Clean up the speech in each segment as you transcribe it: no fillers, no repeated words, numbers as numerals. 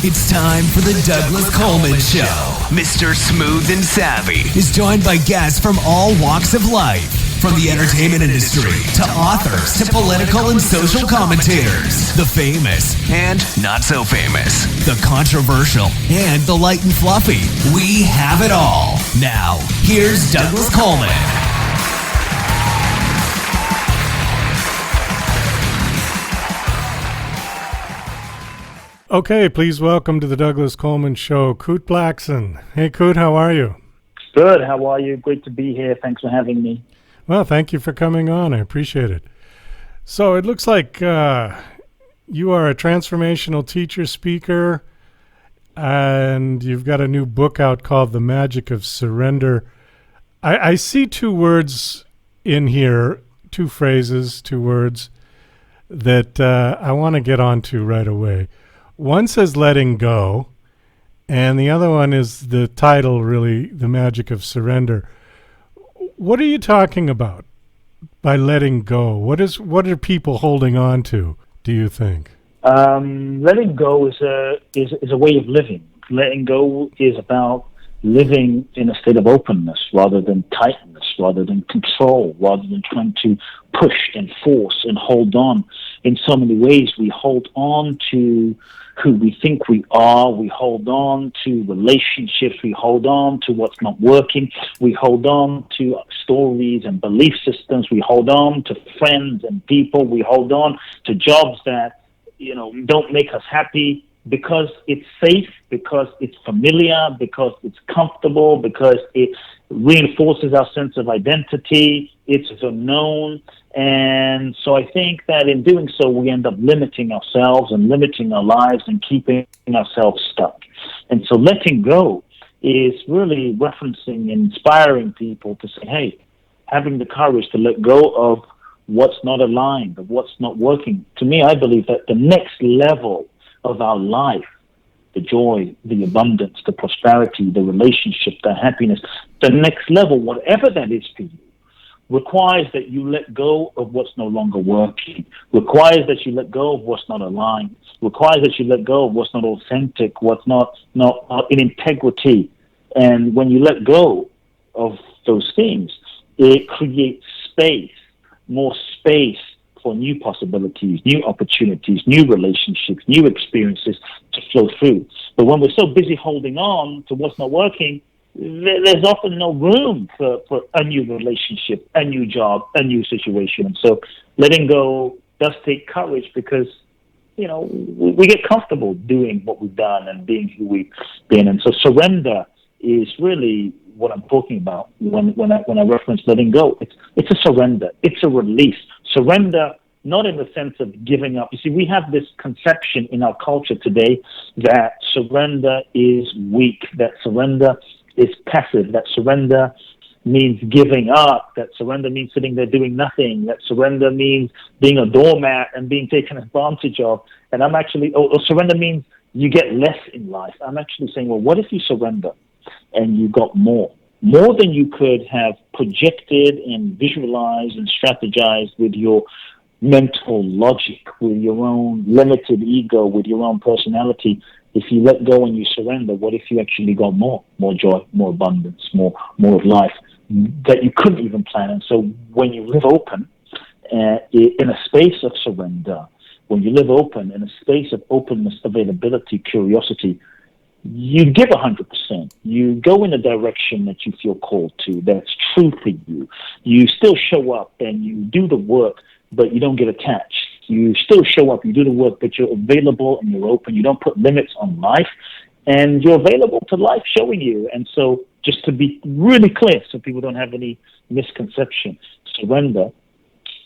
It's time for the Douglas Coleman Show. Mr. Smooth and Savvy is joined by guests from all walks of life, from the entertainment industry to authors to political and social commentators, the famous and not so famous, the controversial and the light and fluffy. We have it all. Now, here's Douglas Coleman. Okay, please welcome to the Douglas Coleman Show, Kute Blackson. Hey, Kute, how are you? Good. How are you? Great to be here. Thanks for having me. Well, thank you for coming on. I appreciate it. So it looks like you are a transformational teacher, speaker, and you've got a new book out called The Magic of Surrender. I see two words in here, two phrases, two words that I want to get onto right away. One says letting go, and the other one is the title, really, The Magic of Surrender. What are you talking about by letting go? What are people holding on to, do you think? Letting go is a way of living. Letting go is about living in a state of openness rather than tightness, rather than control, rather than trying to push and force and hold on. In so many ways, we hold on to who we think we are, we hold on to relationships, we hold on to what's not working, we hold on to stories and belief systems, we hold on to friends and people, we hold on to jobs that, don't make us happy because it's safe, because it's familiar, because it's comfortable, because it reinforces our sense of identity, it's the known. And so I think that in doing so, we end up limiting ourselves and limiting our lives and keeping ourselves stuck. And so letting go is really referencing and inspiring people to say, hey, having the courage to let go of what's not aligned, of what's not working. To me, I believe that the next level of our life, the joy, the abundance, the prosperity, the relationship, the happiness, the next level, whatever that is for you, requires that you let go of what's no longer working, requires that you let go of what's not aligned, requires that you let go of what's not authentic, what's not in integrity. And when you let go of those things, it creates space, more space for new possibilities, new opportunities, new relationships, new experiences to flow through. But when we're so busy holding on to what's not working, there's often no room for a new relationship, a new job, a new situation. And so letting go does take courage because, we get comfortable doing what we've done and being who we've been. And so surrender is really what I'm talking about when I reference letting go. It's a surrender. It's a release. Surrender, not in the sense of giving up. You see, we have this conception in our culture today that surrender is weak, that surrender is passive, that surrender means giving up, that surrender means sitting there doing nothing, that surrender means being a doormat and being taken advantage of. And I'm actually, or surrender means you get less in life. I'm actually saying, well, what if you surrender and you got more than you could have projected and visualized and strategized with your mental logic, with your own limited ego, with your own personality. If you let go and you surrender, what if you actually got more joy, more abundance, more of life that you couldn't even plan? And so when you live open in a space of surrender, when you live open in a space of openness, availability, curiosity, you give 100%. You go in a direction that you feel called to, that's true for you. You still show up and you do the work, but you don't get attached. You still show up, you do the work, but you're available and you're open. You don't put limits on life, and you're available to life showing you. And so just to be really clear so people don't have any misconception, surrender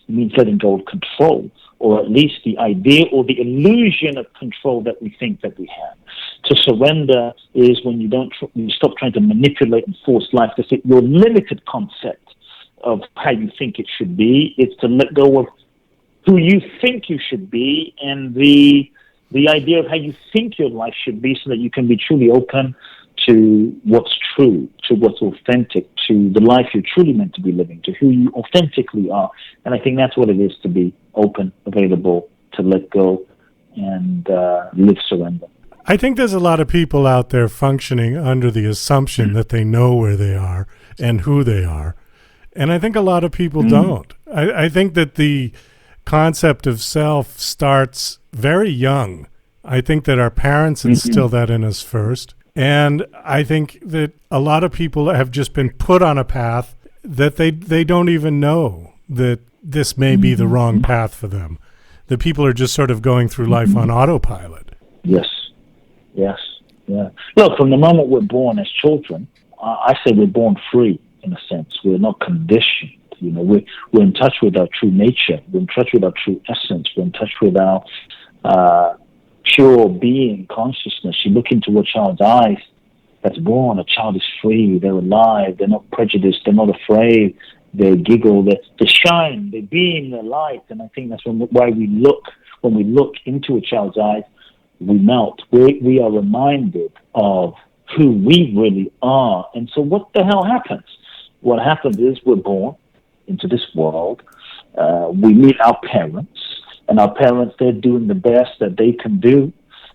means letting go of control, or at least the idea or the illusion of control that we think that we have. To surrender is when you stop trying to manipulate and force life to fit your limited concept of how you think it should be. It's to let go of who you think you should be and the idea of how you think your life should be so that you can be truly open to what's true, to what's authentic, to the life you're truly meant to be living, to who you authentically are. And I think that's what it is to be open, available, to let go, and live surrender. I think there's a lot of people out there functioning under the assumption that they know where they are and who they are. And I think a lot of people don't. I think that the concept of self starts very young. I think that our parents instill that in us first. And I think that a lot of people have just been put on a path that they don't even know that this may be the wrong path for them. The people are just sort of going through life on autopilot. Yes. Yeah. Look, from the moment we're born as children, I say we're born free in a sense. We're not conditioned. You know, we're in touch with our true nature. We're in touch with our true essence. We're in touch with our pure being consciousness. You look into a child's eyes that's born, a child is free, they're alive, they're not prejudiced, they're not afraid, they giggle, they shine, they beam, their light. And I think that's why when we look into a child's eyes, we melt. We are reminded of who we really are. And so what the hell happens? What happens is we're born into this world. We meet our parents, and our parents, they're doing the best that they can do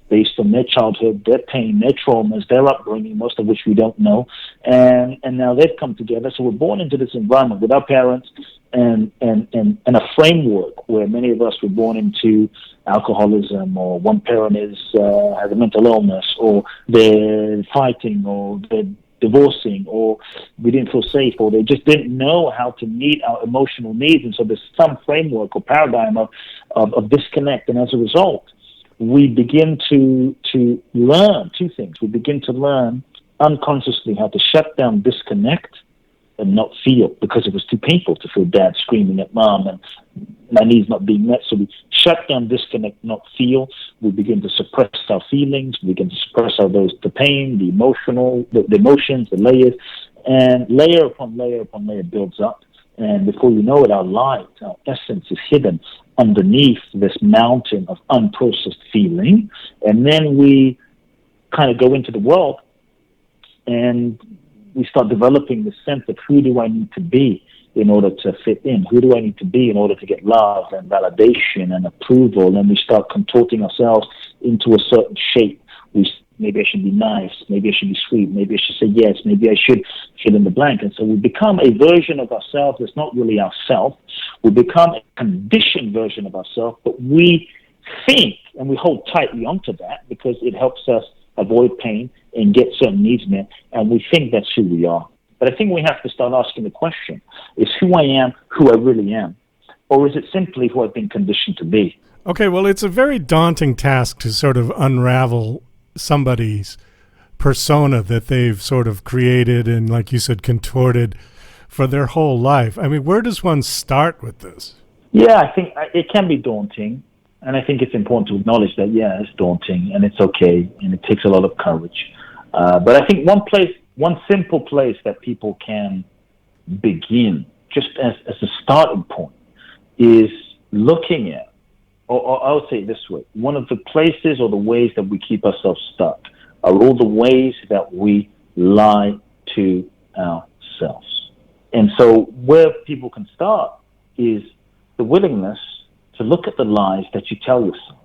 based on their childhood, their pain, their traumas, their upbringing, most of which we don't know. And now they've come together. So we're born into this environment with our parents and a framework where many of us were born into alcoholism, or one parent has a mental illness, or they're fighting, or they're divorcing, or we didn't feel safe, or they just didn't know how to meet our emotional needs. And so there's some framework or paradigm of disconnect. And as a result, we begin to learn two things. We begin to learn unconsciously how to shut down disconnect and not feel, because it was too painful to feel dad screaming at mom and my needs not being met. So we shut down, disconnect, not feel. We begin to suppress our feelings. We begin to suppress the pain, the emotional, the emotions, the layers, and layer upon layer upon layer builds up. And before you know it, our light, our essence is hidden underneath this mountain of unprocessed feeling. And then we kind of go into the world and we start developing the sense of who do I need to be in order to fit in? Who do I need to be in order to get love and validation and approval? And we start contorting ourselves into a certain shape. Maybe I should be nice. Maybe I should be sweet. Maybe I should say yes. Maybe I should fill in the blank. And so we become a version of ourselves that's not really ourselves. We become a conditioned version of ourselves, but we think, and we hold tightly onto that because it helps us avoid pain and get certain needs met, and we think that's who we are. But I think we have to start asking the question, is who I am who I really am? Or is it simply who I've been conditioned to be? Okay, well, it's a very daunting task to sort of unravel somebody's persona that they've sort of created and, like you said, contorted for their whole life. I mean, where does one start with this? Yeah, I think it can be daunting. And I think it's important to acknowledge that, yeah, it's daunting and it's okay. And it takes a lot of courage. But I think one simple place that people can begin, just as a starting point, is looking at, or I would say it this way, one of the places or the ways that we keep ourselves stuck are all the ways that we lie to ourselves. And so where people can start is the willingness to look at the lies that you tell yourself,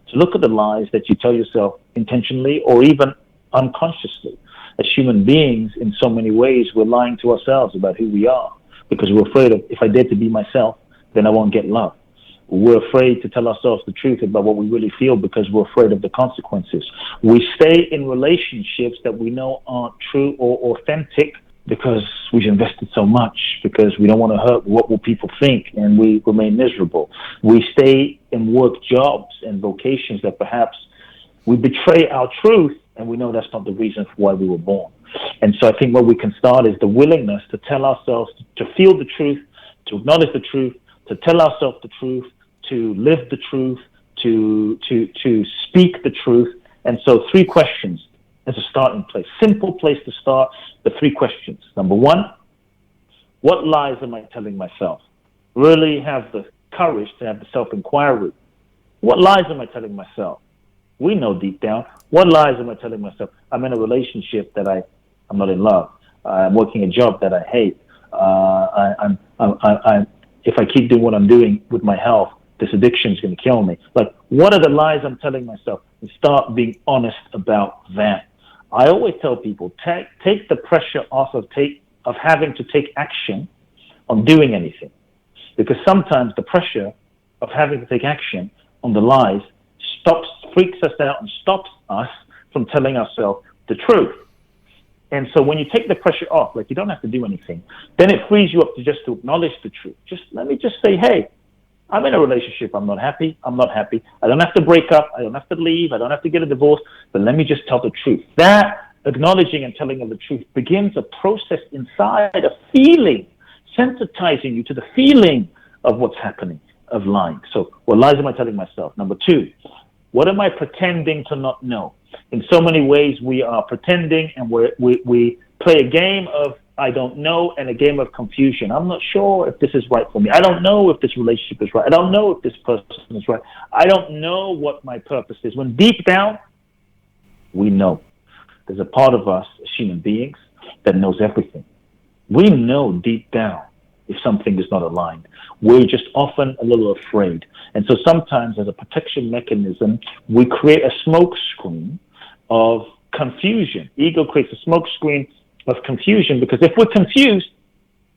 to look at the lies that you tell yourself intentionally or even unconsciously. As human beings, in so many ways, we're lying to ourselves about who we are because we're afraid of, if I dare to be myself, then I won't get love. We're afraid to tell ourselves the truth about what we really feel because we're afraid of the consequences. We stay in relationships that we know aren't true or authentic because we've invested so much, because we don't want to hurt what will people think, and we remain miserable. We stay in work jobs and vocations that perhaps we betray our truth, and we know that's not the reason for why we were born. And so I think where we can start is the willingness to tell ourselves, to feel the truth, to acknowledge the truth, to tell ourselves the truth, to live the truth, to speak the truth. And so 3 questions as a starting place. Simple place to start, the 3 questions. Number 1, what lies am I telling myself? Really have the courage to have the self-inquiry. What lies am I telling myself? We know deep down. What lies am I telling myself? I'm in a relationship that I'm not in love. I'm working a job that I hate. If I keep doing what I'm doing with my health, This addiction is going to kill me. Like, what are the lies I'm telling myself? And start being honest about that. I always tell people, take the pressure off of having to take action on doing anything. Because sometimes the pressure of having to take action on the lies freaks us out and stops us from telling ourselves the truth. And so when you take the pressure off, like you don't have to do anything, then it frees you up to acknowledge the truth. Let me say, hey, I'm in a relationship. I'm not happy. I don't have to break up. I don't have to leave. I don't have to get a divorce. But let me just tell the truth. That acknowledging and telling of the truth begins a process inside, a feeling, sensitizing you to the feeling of what's happening, of lying. So what lies am I telling myself? Number 2, what am I pretending to not know? In so many ways, we are pretending, and we play a game of I don't know and a game of confusion. I'm not sure if this is right for me. I don't know if this relationship is right. I don't know if this person is right. I don't know what my purpose is. When deep down, we know. There's a part of us as human beings that knows everything. We know deep down if something is not aligned. We're just often a little afraid. And so sometimes as a protection mechanism, we create a smoke screen of confusion. Ego creates a smoke screen of confusion, because if we're confused,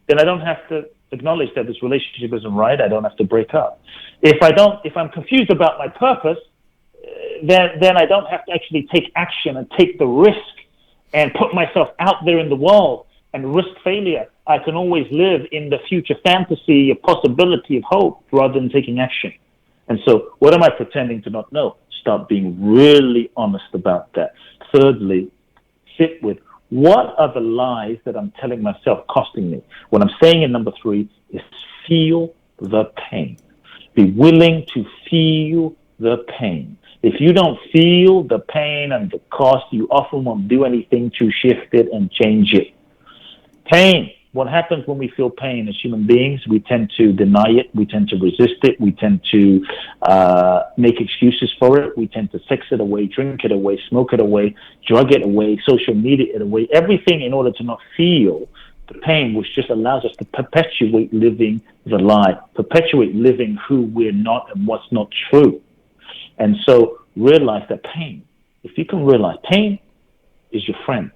then I don't have to acknowledge that this relationship isn't right. I don't have to break up. If I'm confused about my purpose, then I don't have to actually take action and take the risk and put myself out there in the world and risk failure. I can always live in the future fantasy, a possibility of hope, rather than taking action. And so what am I pretending to not know? Start being really honest about that. Thirdly, sit with, what are the lies that I'm telling myself costing me? What I'm saying in number 3 is feel the pain. Be willing to feel the pain. If you don't feel the pain and the cost, you often won't do anything to shift it and change it. Pain. What happens when we feel pain as human beings? We tend to deny it. We tend to resist it. We tend to make excuses for it. We tend to sex it away, drink it away, smoke it away, drug it away, social media it away, everything in order to not feel the pain, which just allows us to perpetuate living the lie, perpetuate living who we're not and what's not true. And so realize that pain, if you can realize pain is your friend.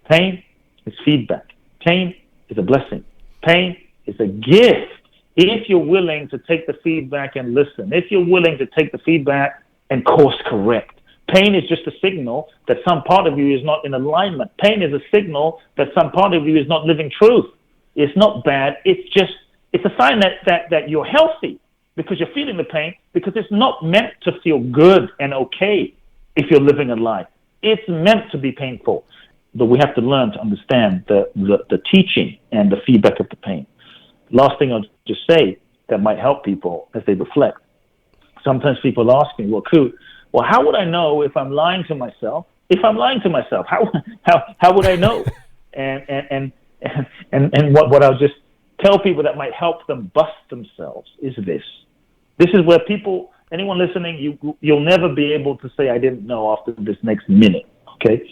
Pain is feedback. Pain is a blessing. Pain is a gift. If you're willing to take the feedback and listen, if you're willing to take the feedback and course correct, pain is just a signal that some part of you is not in alignment. Pain is a signal that some part of you is not living truth. It's not bad. It's a sign that you're healthy, because you're feeling the pain, because it's not meant to feel good and okay if you're living a lie. It's meant to be painful. But we have to learn to understand the teaching and the feedback of the pain. Last thing I'll just say that might help people as they reflect. Sometimes people ask me, well, how would I know if I'm lying to myself? If I'm lying to myself, how would I know? And what I'll just tell people that might help them bust themselves is this. This is where anyone listening, you'll never be able to say, I didn't know after this next minute, okay?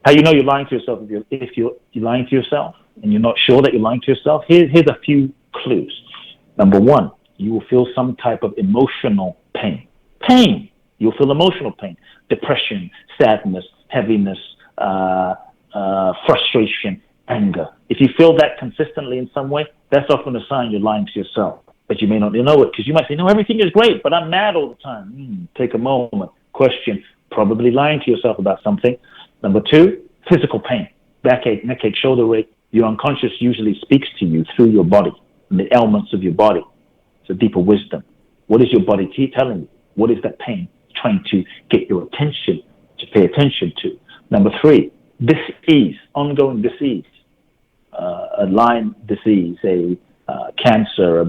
How you know you're lying to yourself if you're lying to yourself and you're not sure that you're lying to yourself? Here's a few clues. Number 1, you will feel some type of emotional pain. Pain. You'll feel emotional pain. Depression, sadness, heaviness, frustration, anger. If you feel that consistently in some way, that's often a sign you're lying to yourself. But you may not know it, because you might say, no, everything is great, but I'm mad all the time. Take a moment. Question. Probably lying to yourself about something. Number 2, physical pain, backache, neckache, shoulder ache. Your unconscious usually speaks to you through your body and the ailments of your body. It's a deeper wisdom. What is your body telling you? What is that pain trying to get your attention to pay attention to? Number 3, disease, ongoing disease, a Lyme disease, a cancer,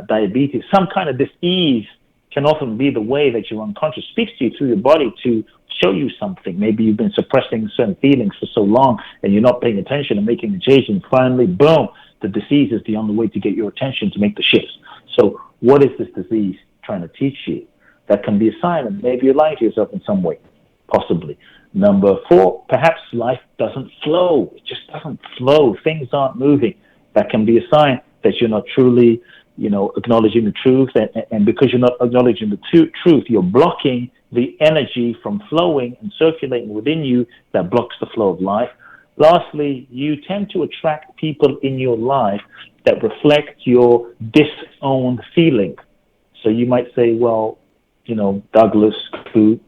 diabetes, some kind of disease can often be the way that your unconscious speaks to you through your body to show you something. Maybe you've been suppressing certain feelings for so long and you're not paying attention and making the change, and finally, boom, the disease is the only way to get your attention to make the shifts. So what is this disease trying to teach you? That can be a sign that maybe you're lying to yourself in some way, possibly. Number 4, perhaps life doesn't flow. It just doesn't flow. Things aren't moving. That can be a sign that you're not truly acknowledging the truth. And because you're not acknowledging the truth, you're blocking the energy from flowing and circulating within you that blocks the flow of life. Lastly, you tend to attract people in your life that reflect your disowned feeling. So you might say, well, Douglas, Kute,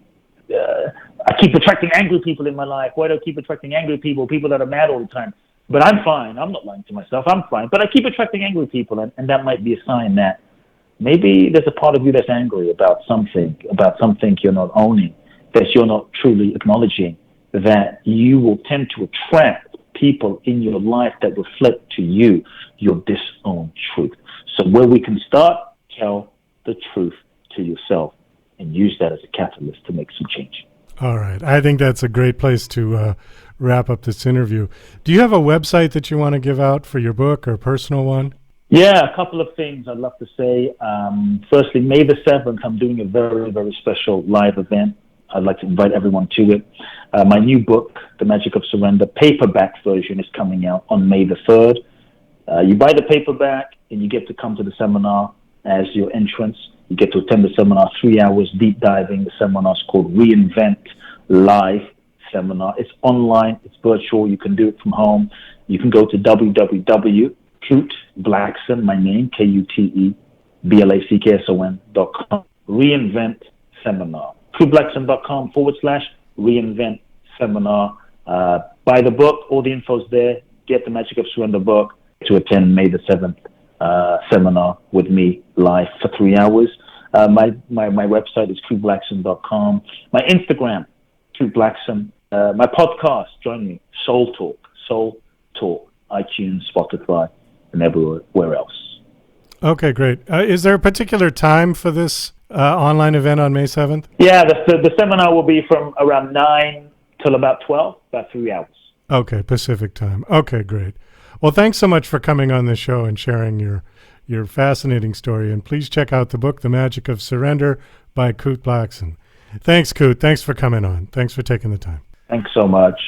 I keep attracting angry people in my life. Why do I keep attracting angry people that are mad all the time? But I'm fine. I'm not lying to myself. I'm fine. But I keep attracting angry people, and that might be a sign that maybe there's a part of you that's angry about something you're not owning, that you're not truly acknowledging, that you will tend to attract people in your life that reflect to you your disowned truth. So where we can start, tell the truth to yourself and use that as a catalyst to make some change. All right. I think that's a great place to wrap up this interview. Do you have a website that you want to give out for your book or a personal one? Yeah, a couple of things I'd love to say. Firstly, May the 7th, I'm doing a very, very special live event. I'd like to invite everyone to it. My new book, The Magic of Surrender, paperback version is coming out on May the 3rd. You buy the paperback and you get to come to the seminar as your entrance. You get to attend the seminar, 3 hours deep diving. The seminar is called Reinvent Live Seminar. It's online, it's virtual. You can do it from home. You can go to www.Kute Blackson, my name, KUTEBlackson.com, Reinvent Seminar. KuteBlackson.com/Reinvent Seminar. Buy the book, all the info's there. Get the Magic of Surrender book to attend May the 7th seminar with me live for 3 hours. My website is KuteBlackson.com. My Instagram, Kute Blackson. My podcast, join me, Soul Talk, iTunes, Spotify, and everywhere else. Okay, great. Is there a particular time for this online event on May 7th? Yeah, the seminar will be from around 9 till about 12, about 3 hours. Okay, Pacific time. Okay, great. Well, thanks so much for coming on the show and sharing your fascinating story. And please check out the book, The Magic of Surrender by Kute Blackson. Thanks, Kute. Thanks for coming on. Thanks for taking the time. Thanks so much.